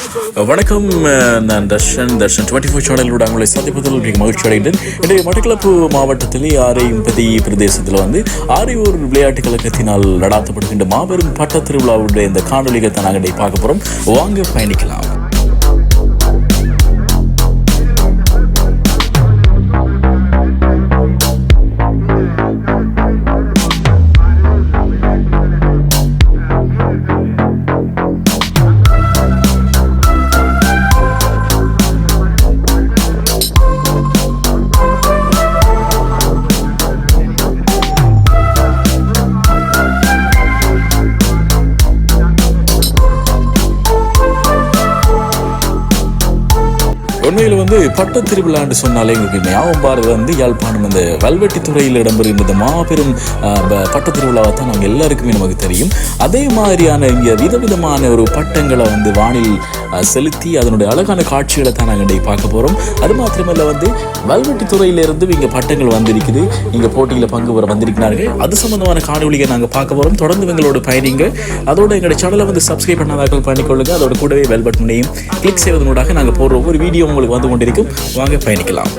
வணக்கம். நான் தர்ஷன் 24 சேனலோட உங்களை சந்திப்பதில் மிக மகிழ்ச்சி அடைந்தேன். இன்றைய மட்டக்களப்பு மாவட்டத்திலே ஆரையம்பதி பிரதேசத்தில் ஆரையூர் விளையாட்டுக் கழகத்தினால் நடாத்தப்படுகின்ற மாபெரும் பட்ட திருவிழாவுடைய இந்த காணொலிகளை தான் நாங்கள் பார்க்க போகிறோம். வாங்க பயணிக்கலாம். உண்மையில் பட்ட திருவிழான்னு சொன்னாலே எங்களுக்கு ஞாபகம் பாரது யாழ்ப்பாணம் இந்த வல்வெட்டி துறையில் இடம்பெறுகின்ற மாபெரும் பட்ட திருவிழாவை தான் நாங்கள் எல்லாருக்குமே நமக்கு தெரியும். அதே மாதிரியான இங்கே விதவிதமான ஒரு பட்டங்களை வானில் செலுத்தி அதனுடைய அழகான காட்சிகளை தான் நாங்கள் பார்க்க போகிறோம். அது மாத்திரமல்ல வல்வெட்டி துறையிலிருந்து இங்கே பட்டங்கள் வந்திருக்குது, இங்கே போட்டியில் பங்கு பெற வந்திருக்கிறார்கள். அது சம்பந்தமான காணொலியை நாங்கள் பார்க்க போகிறோம். தொடர்ந்து எங்களோட பயணிங்க. அதோட எங்களுடைய சேனலை சப்ஸ்கிரைப் பண்ணாதாக்கள் பண்ணிக்கொள்ளுங்க. அதோட கூடவே பெல் பட்டனையும் கிளிக் செய்வதனூடாக நாங்கள் போடுற ஒவ்வொரு வீடியோ உங்களுக்கு வந்து கொண்டிருக்கும். வாங்க பயணிக்கலாம்.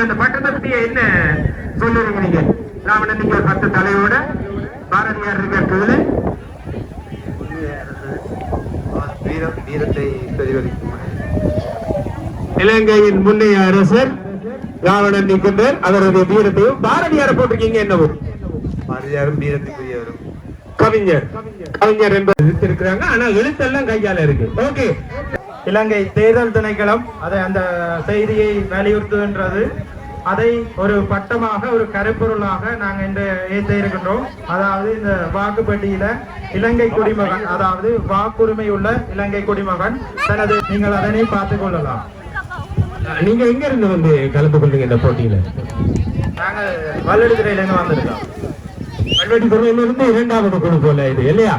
என்ன பட்டத்தை பத்தி என்ன சொல்லுறீங்க நீங்க? ராவணன் நீங்க பத்து தலையோட பாரதியார் இருக்கிறது வீரத்தை பிரதிபலிக்கும் இலங்கையின் முன்னைய அரசர் ராவணன் நிற்கின்றார். அவரது வீரத்தையும் பாரதியாரை போட்டிருக்கீங்க. என்னவோ பாரதியாரும் வீரத்துக்குரியவரும் கவிஞர் கவிஞர் என்பது இருக்கிறாங்க. ஆனா எழுத்தெல்லாம் கையால இருக்கு. ஓகே, இலங்கை தேர்தல் திணைக்களம் அதை அந்த செய்தியை வலியுறுத்துகின்றது. அதை ஒரு பட்டமாக ஒரு கருப்பொருளாக நாங்கள் இந்த ஏற்ற இருக்கின்றோம். அதாவது இந்த வாக்குப்பட்டியல இலங்கை குடிமகன், அதாவது வாக்குரிமை உள்ள இலங்கை குடிமகன் தனது, நீங்கள் அதனை பார்த்துக் கொள்ளலாம். நீங்க எங்க இருந்து கலந்து கொள்ளுங்க இந்த போட்டியில? நாங்கள் வல்லடித்துறையிலிருந்து வந்திருக்கோம். வல்லடி துறையிலிருந்து இரண்டாவது குழு போல இது இல்லையா?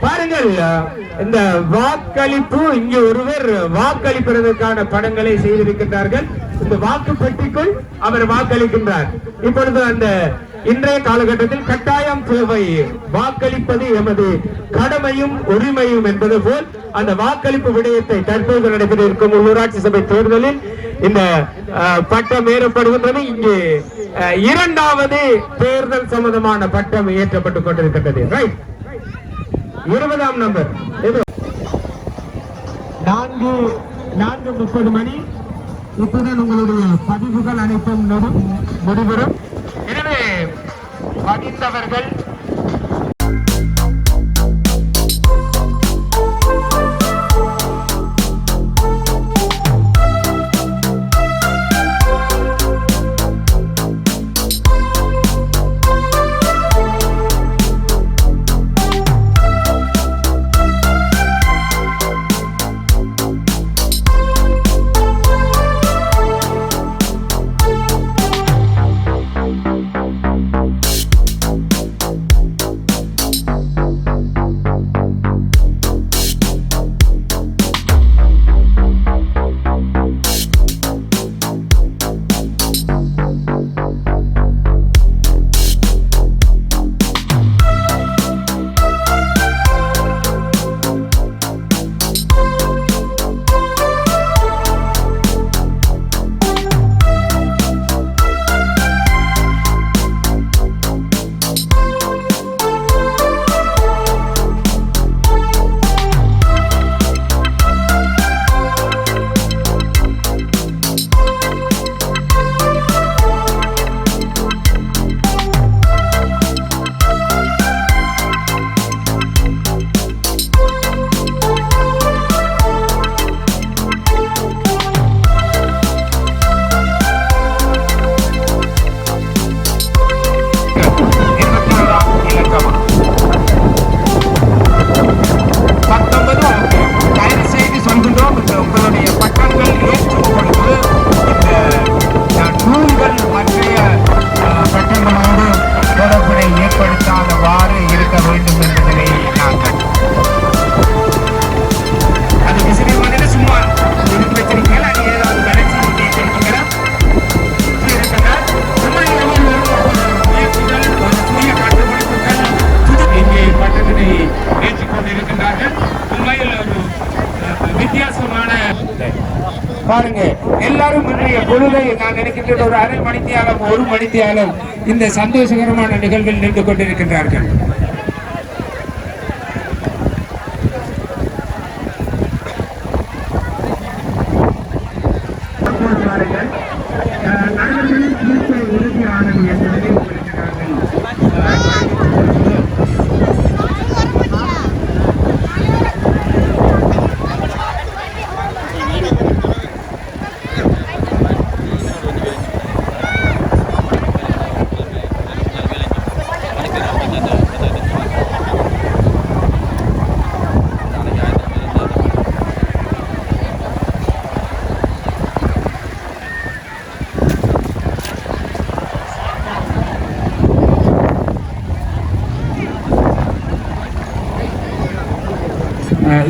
பாருங்கள், இந்த வாக்களிப்பு இங்கே ஒருவர் வாக்களிப்பதற்கான படங்களை செய்திருக்கின்றார்கள். இந்த வாக்குப்பெட்டிக்குள் அவர் வாக்களிக்கின்றார். இப்பொழுது அந்த இன்றைய காலகட்டத்தில் கட்டாயம் தேவை, வாக்களிப்பது எமது கடமையும் உரிமையும் என்பது போல் அந்த வாக்களிப்பு விடயத்தை தற்போது நடைபெற இருக்கும் உள்ளூராட்சி சபை தேர்தலில் இந்த பட்டம் ஏறப்படுகின்றது. இங்கே இரண்டாவது தேர்தல் சம்பந்தமான பட்டம் ஏற்றப்பட்டுக் கொண்டிருக்கின்றது. ரைட், 20ஆம் நம்பர் 4 4:30 மணி. இத்துடன் உங்களுடைய பதிவுகள் அனைத்தும் முடிவரும். எனவே படித்தவர்கள் பாருங்க, எல்லாரும் இன்றைய பொழுதை நான் நினைக்கின்ற ஒரு அரை மணித்தியாலம் 1 மணித்தியாலம் இந்த சந்தோஷகரமான நிகழ்வில் நின்று கொண்டிருக்கின்றார்கள்.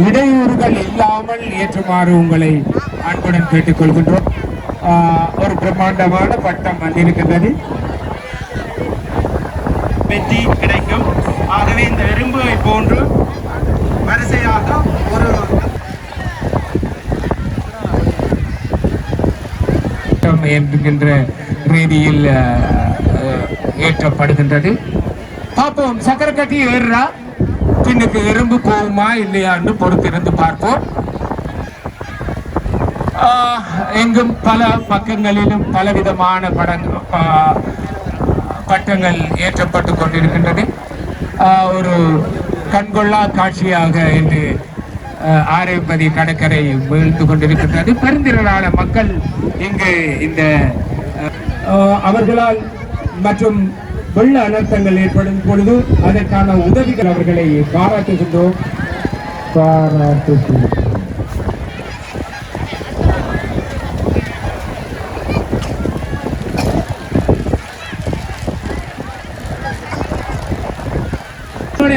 இடையூறுகள் இல்லாமல் ஏற்றுமாறு உங்களை அன்புடன் கேட்டுக்கொள்கின்றோம். ஒரு பிரம்மாண்டமான பட்டம் வந்திருக்கின்றது, வெற்றி கிடைக்கும். ஆகவே இந்த எறும்பை போன்று வரிசையாக ஒரு என்கின்ற ரீதியில் ஏற்றப்படுகின்றது. பார்ப்போம், சக்கர கட்டி ஏறுறா, பின்னுக்கு எறும்பு போகுமா இல்லையான்னு பொறுத்திருந்து பார்ப்போம். எங்கும் பல பக்கங்களிலும் பலவிதமான பட்டங்கள் ஏற்றப்பட்டு கொண்டிருக்கின்றது. ஒரு கண்கொள்ளா காட்சியாக இன்று ஆரைப்பதி கடற்கரை வீழ்ந்து கொண்டிருக்கின்றது. பெருந்திரளான மக்கள் இங்கு இந்த அவர்களால் மற்றும் வெள்ள அனர்த்தங்கள் ஏற்படும் பொழுது அதற்கான உதவிகள் அவர்களை பாராட்டுகின்றோம்.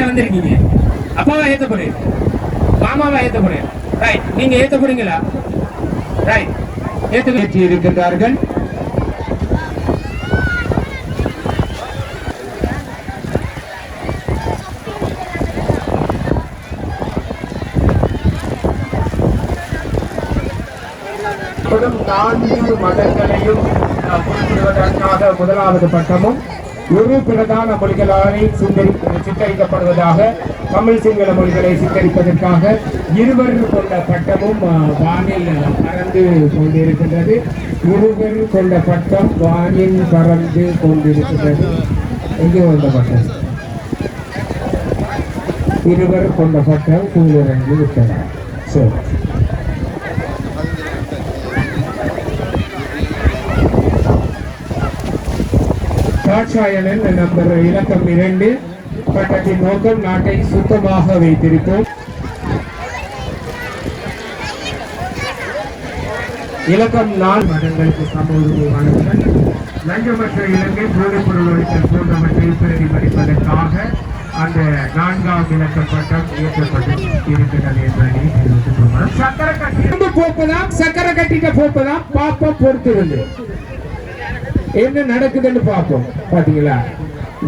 வந்திருக்கீங்க, அப்பாவா ஏத்த போறேன், மாமாவா ஏத்த போறேன், ரைட், நீங்க ஏத்த போறீங்களா? ரைட், ஏற்றி இருக்கின்றார்கள். மதங்களையும் குறிப்பிடுவதற்காக முதலாவது பட்டமும் இரு பிரதான மொழிகளாலே சித்தரிக்கப்படுவதாக தமிழ் சிங்கள மொழிகளை சித்தரிப்பதற்காக இருவர் கொண்ட பட்டமும் வானில் பறந்து கொண்டிருக்கின்றது. இருவர் கொண்ட பட்டம் வானில் பறந்து கொண்டிருக்கின்றது. எங்கே வந்த பட்டம்? இருவர் கொண்ட பட்டம் கீழிறங்கி விட்டன. சரி, தாட்சாயணன் நம்பர் இலக்கம் 2 பட்டத்தின் நோக்கம் நாட்டை சுத்தமாக வைத்திருப்போம். இலக்கம் 4 மதங்களுக்கு சமூக வழங்குதல், லஞ்சமற்ற இலங்கை போதைப்பொருள் ஒழித்தல் போன்றவற்றை பிரதிபலிப்பதற்காக அந்த 4ஆம் இலக்க பட்டம் இயற்றப்பட்டு இருக்கிறது என்பதை தெரிவித்துக் கொள்கிறோம். சக்கரை கட்டி போப்பதாம், சக்கரை கட்டிட்ட போப்பதாம் பாப்பா பொறுத்திருந்து என்ன நடக்குதுன்னு பார்ப்போம். பாத்தீங்களா,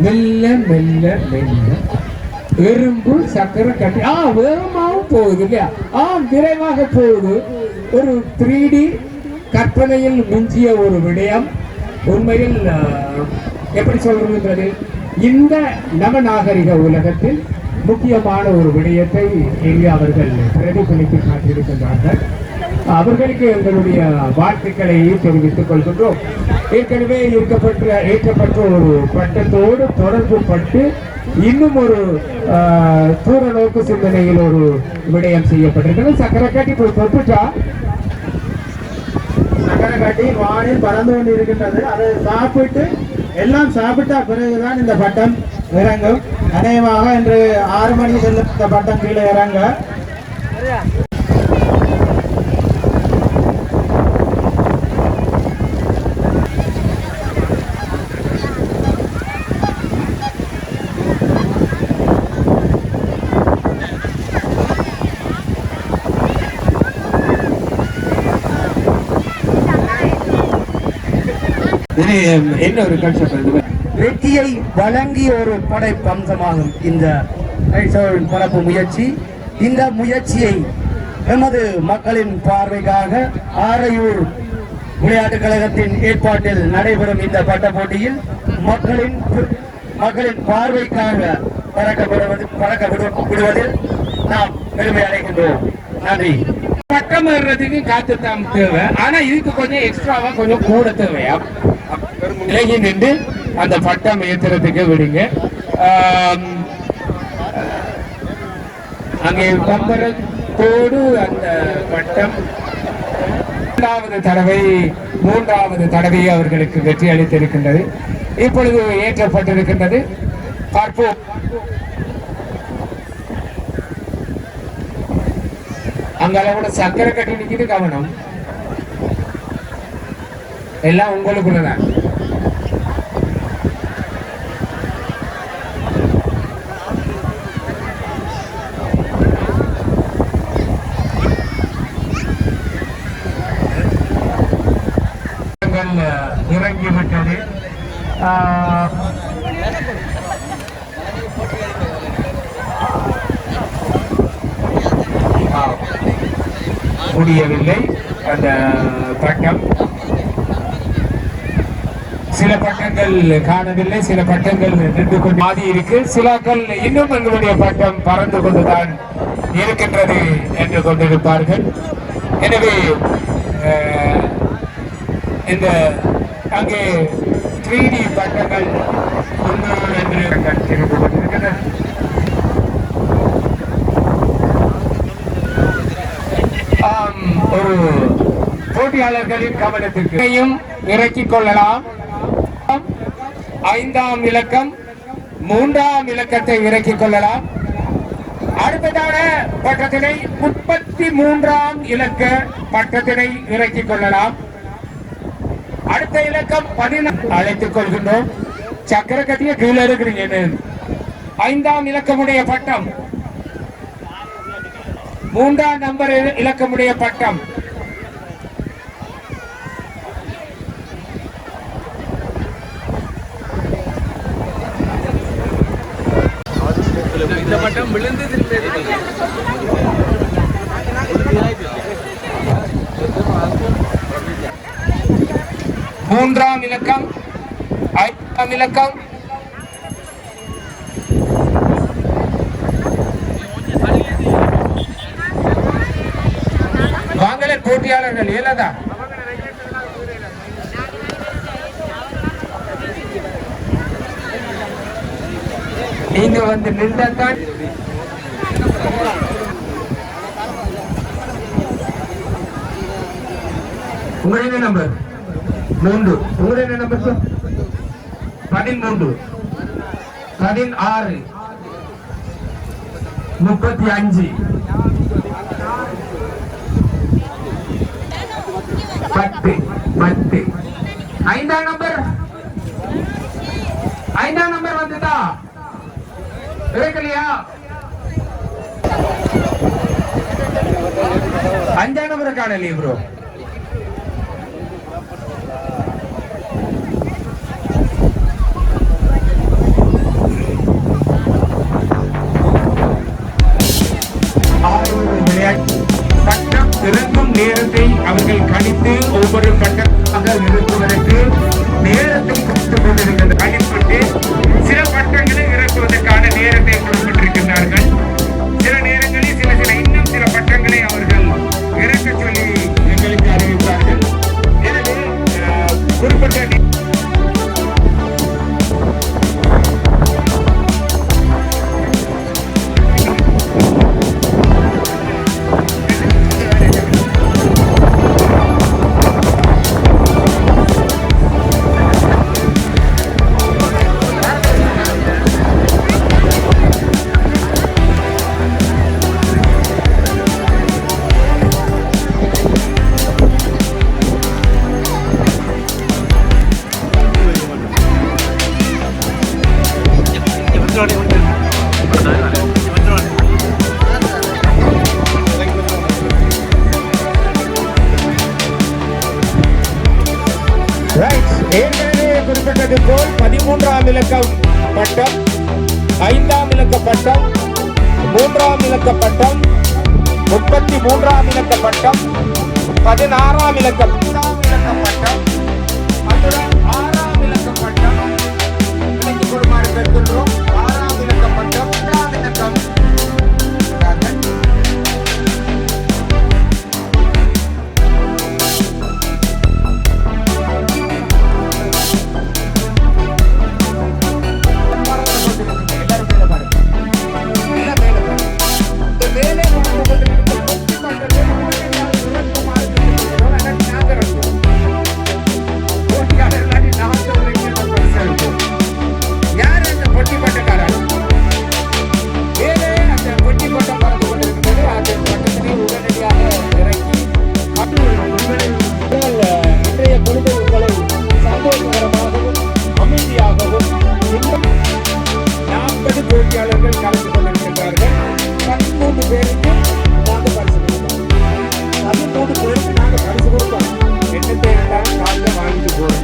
மெல்ல மெல்ல மெல்ல எறும்பு சக்கரை கட்டி வேகமாகவும் போகுது இல்லையா? விரைவாக போகுது. ஒரு 3D கற்பனையில் மிஞ்சிய ஒரு விடயம். உண்மையில் எப்படி சொல்றது, இந்த நவநாகரிக உலகத்தில் முக்கியமான ஒரு விடயத்தை இங்கு அவர்கள் பிரதிபலித்து காட்டியிருக்கின்றார்கள். அவர்களுக்கு எங்களுடைய வாழ்த்துக்களை தெரிவித்துக் கொள்கின்றோம். ஏற்கனவே ஏற்கப்பட்ட ஒரு பட்டத்தோடு தொடர்பு பட்டு இன்னும் ஒரு தூர நோக்கு சிந்தனையில் ஒரு விடயம் செய்யப்பட்டிருக்கிறது. சக்கரை காட்டி போய் தொட்டுட்டா, சக்கரை காட்டி வானில் பறந்து கொண்டு இருக்கின்றது. அதை சாப்பிட்டு எல்லாம் சாப்பிட்டா பிறகுதான் இந்த பட்டம் இறங்கும். அநேகமாக இன்று 6 மணி செல்லும் இந்த பட்டம் கீழே இறங்க. என்ன ஒரு கான்செப்ட், வெற்றியை வழங்கிய ஒரு படைப்பம்சமாகும் இந்த பரப்பு முயற்சி. இந்த முயற்சியை எமது மக்களின் பார்வைக்காக ஆரையூர் விளையாட்டுக் கழகத்தின் ஏற்பாட்டில் நடைபெறும் இந்த பட்ட போட்டியில் மக்களின் பார்வைக்காக பறக்க விடுவதில் நாம் பெருமை அடைகின்றோம். நன்றி. பட்டம் ஏறுறதுக்கு காத்துத்தான் தேவை. ஆனா இதுக்கு கொஞ்சம் எக்ஸ்ட்ராவா கொஞ்சம் கூட தேவையா? விலகி நின்று அந்த பட்டம் ஏற்றுறதுக்கு விடுங்க. அங்கே பம்பரத்தோடு அந்த பட்டம் 3வது தடவை அவர்களுக்கு வெற்றி அளித்திருக்கின்றது. இப்பொழுது ஏற்றப்பட்டிருக்கின்றது. பார்ப்போம். அங்களோட சக்கரை கட்டி நிக்கிட்டு கவனம், எல்லாம் உங்களுக்குள்ளதான். இறங்கிவிட்டது. முடியவில்லை அந்த பட்டம். சில பட்டங்கள் காணவில்லை, சில பட்டங்கள் நின்று கொண்டு மாறி இருக்கு. சிலக்கள் இன்னும் எங்களுடைய பட்டம் பறந்து கொண்டுதான் இருக்கின்றது என்று கொண்டிருப்பார்கள். எனவே இந்த அங்கே 3D பட்டங்கள் என்று கொண்டிருக்கின்றன. ஒரு போட்டியாளர்களின் கவனத்திற்கு இறக்கிக் கொள்ளலாம். 5ஆம் இலக்கம் 3ஆம் இலக்கத்தை இறக்கிக் கொள்ளலாம். அடுத்ததான பட்டத்தினை 33ஆம் இலக்க பட்டத்தினை இறக்கிக் கொள்ளலாம். அடுத்த இலக்கம் 14 அழைத்துக் கொள்கின்றோம். சக்கர கட்டிய கீழே இருக்கிறீங்க. 5ஆம் இலக்கமுடைய பட்டம், 3ஆம் நம்பர் இலக்கமுடைய பட்டம். இந்த பட்டம் விழுந்து 3ஆம் இலக்கம், 5ஆம் இலக்கம், போட்டியாளர்கள் ஏலதா நீங்க வந்து நின்றதான் உங்களுடைய நம்பர் 3 உங்களுடைய நம்பர் 13 16 35 10 ஐந்தாம் நம்பர் வந்துதா இருக்கலையா 5ஆம் நம்பர் காணலையே ப்ரோ பட்டம் இறங்கும் நேரத்தை அவர்கள் கணித்து ஒவ்வொரு பட்டமாக நிறுத்துவதற்கு நேரத்தை கொடுத்துக் கொண்டிருக்கின்ற கணிப்பட்டு சில பட்டங்களை இறக்குவதற்கான நேரத்தை கொடுக்கப்பட்டிருக்கின்றார்கள். சில நேரங்களில் சில இன்னும் சில பட்டங்களை அவர்கள் இறக்க சொல்லி எங்களுக்கு அறிவிப்பார்கள். எனவே குறிப்பிட்ட ஏற்கனவே குறிப்பிட்டது போல் 13ஆம் இலக்கம் பட்டம், 5ஆம் இலக்க பட்டம், 3ஆம் இலக்க பட்டம், 33ஆம் இலக்க பட்டம், 16ஆம் இலக்க பட்டம், அத்துடன் 6ஆம் இலக்க பட்டம் விலைக்கு கொடுமாறு பெறுகின்றோம். 6ஆம் இலக்க பட்டம், 3ஆம் இலக்கம் போட்டியாளர்கள் கலந்து கொண்டிருக்கிறார்கள். 13 பேருக்கு நாங்கள் பரிசு கொடுத்தோம். 13 பேருக்கு நாங்கள் பரிசு கொடுத்தோம். என்ன பேருந்தாலும் காலையில் வாங்கிட்டு போறோம்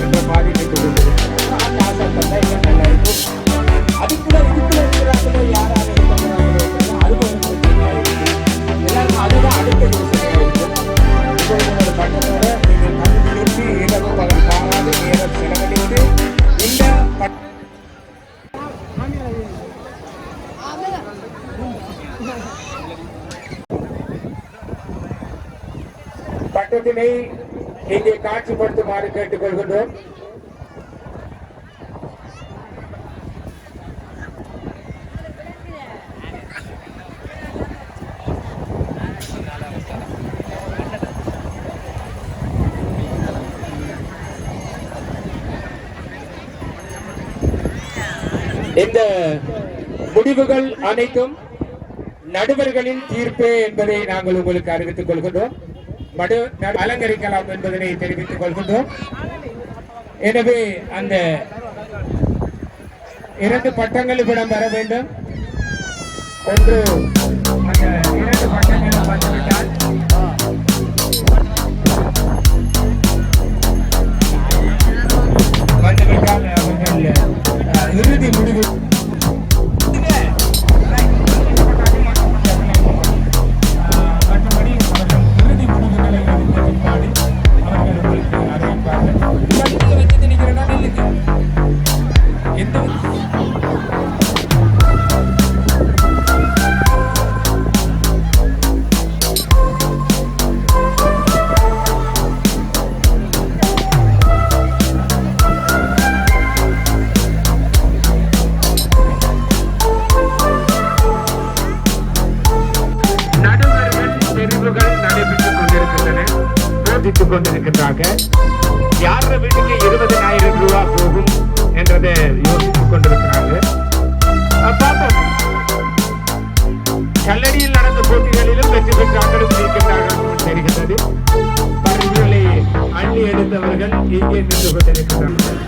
என்ற மாதிரி நின்று கொண்டிருக்கிறோம். காசை தந்தா இன்னும் நல்லா இருக்கும். அதுக்குள்ள இருக்கிறாங்களோ யாராக இருக்கிறாங்களோ அது கொஞ்சம் எல்லாருக்கும் அதுதான் அடுத்த யோசனையாக இருக்கும். உங்களோட பட்டத்தோட நீங்கள் கண் திருப்பி இரவு பகல் பாராது நேரம் செலவழித்து இந்த பட்டத்தினை இங்கே காட்சிப்படுத்துமாறு கேட்டுக் கொள்கின்றோம். இந்த முடிவுகள் அனைத்தும் நடுவர்களின் தீர்ப்பு என்பதை நாங்கள் உங்களுக்கு அறிவித்துக் கொள்கின்றோம். அலங்கரிக்கலாம் என்பதனை தெரிவித்துக் கொள்கின்றோம். எனவே அந்த 2 பட்டங்கள் இவ்விடம் பெற வேண்டும். ஒன்று அந்த 2 பட்டங்களும் வந்துவிட்டால் அவர்கள் இறுதி முடிவு யோசித்துக் கொண்டிருக்கின்றார்கள். யார வீட்டுக்கு 20,000 ரூபாய் போகும் என்றதை யோசித்துக் கொண்டிருக்கிறார்கள். பார்ப்போம். கல்லடியில் நடந்த போட்டிகளிலும் வெற்றி பெற்றார்களும் இருக்கின்றார்கள் தெரிகிறது. பரிசுகளை அள்ளி எடுத்தவர்கள் இங்கே நின்று கொண்டிருக்கிறார்கள்.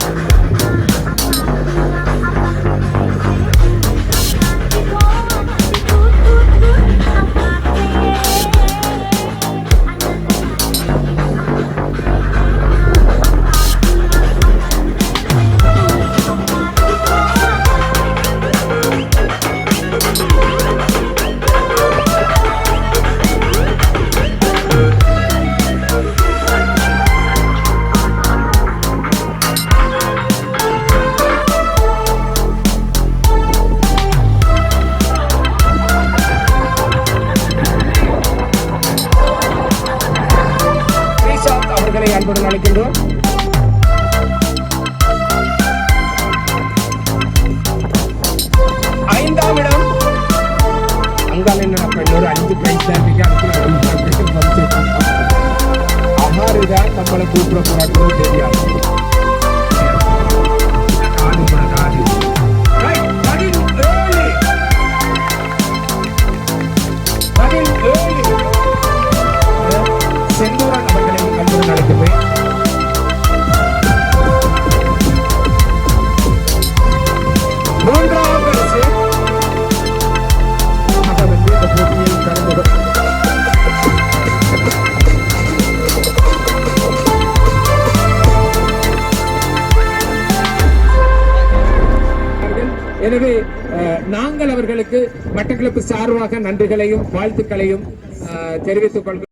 அன்புடன் அழைக்கின்றோம். ஐந்தாம் இடம் அங்கால என்ன இன்னொரு 5 பிரைஸ் அகாருதான் நம்மளை கூப்பிட போறாங்களோ தெரியாது. செந்தூரன் அவர்களை அன்புடன் அழைக்கிறேன். மூன்றாம் பரிசு இந்த போட்டியில் கலந்து எனவே நாங்கள் அவர்களுக்கு மட்டக்களப்பு சார்பாக நன்றிகளையும் வாழ்த்துக்களையும் தெரிவித்துக் கொள்கிறோம்.